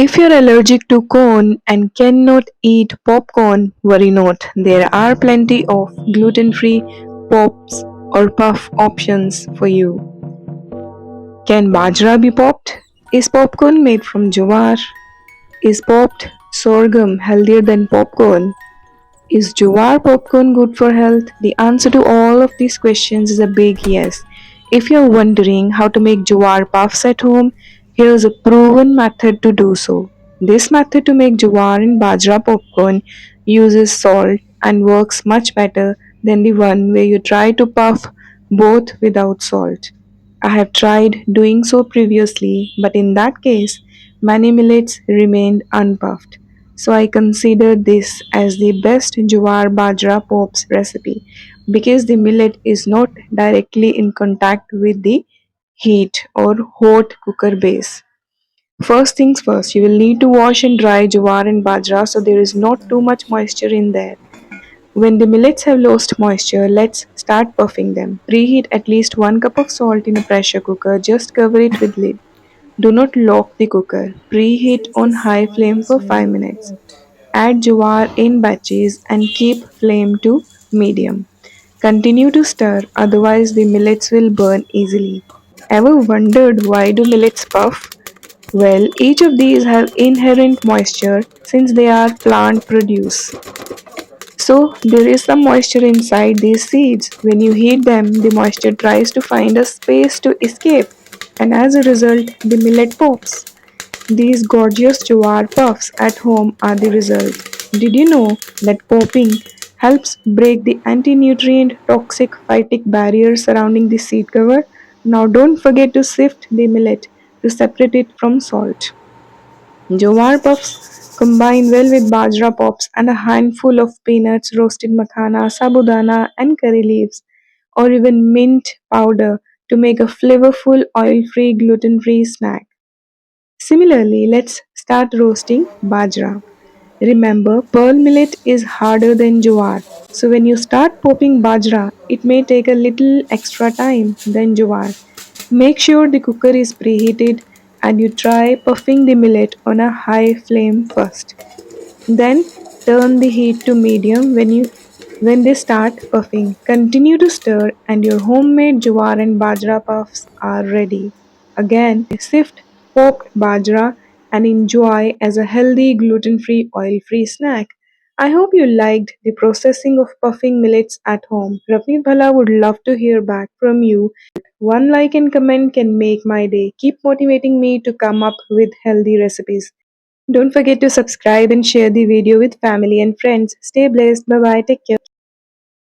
If you're allergic to corn and cannot eat popcorn, worry not. There are plenty of gluten-free pops or puff options for you. Can bajra be popped? Is popcorn made from jowar? Is popped sorghum healthier than popcorn? Is jowar popcorn good for health? The answer to all of these questions is a big yes. If you're wondering how to make jowar puffs at home, here's a proven method to do so. This method to make jowar and bajra popcorn uses salt and works much better than the one where you try to puff both without salt. I have tried doing so previously, but in that case, many millets remained unpuffed. So I consider this as the best Jowar Bajra Pops recipe because the millet is not directly in contact with the heat or hot cooker base. First things first, you will need to wash and dry jowar and bajra so there is not too much moisture in there. When the millets have lost moisture, let's start puffing them. Preheat at least 1 cup of salt in a pressure cooker. Just cover it with lid. Do not lock the cooker. Preheat on Jesus, high what flame is for really 5 in minutes. pot? Add jowar in batches and keep flame to medium. Continue to stir, otherwise the millets will burn easily. Ever wondered why do millets puff? Well, each of these have inherent moisture since they are plant produce. So there is some moisture inside these seeds. When you heat them, the moisture tries to find a space to escape, and as a result, the millet pops. These gorgeous jowar puffs at home are the result. Did you know that popping helps break the anti-nutrient toxic phytic barrier surrounding the seed cover? Now don't forget to sift the millet to separate it from salt. Jowar puffs combine well with bajra pops and a handful of peanuts, roasted makhana, sabudana, and curry leaves, or even mint powder to make a flavorful, oil-free, gluten-free snack. Similarly, let's start roasting bajra. Remember, pearl millet is harder than jowar, so when you start popping bajra, it may take a little extra time than jowar. Make sure the cooker is preheated and you try puffing the millet on a high flame first. Then turn the heat to medium when they start puffing. Continue to stir and your homemade jowar and bajra puffs are ready. Again, sift popped bajra and enjoy as a healthy gluten-free oil-free snack. I hope you liked the processing of puffing millets at home. Ravneet Bhalla would love to hear back from you. One like and comment can make my day. Keep motivating me to come up with healthy recipes. Don't forget to subscribe and share the video with family and friends. Stay blessed. Bye bye. Take care.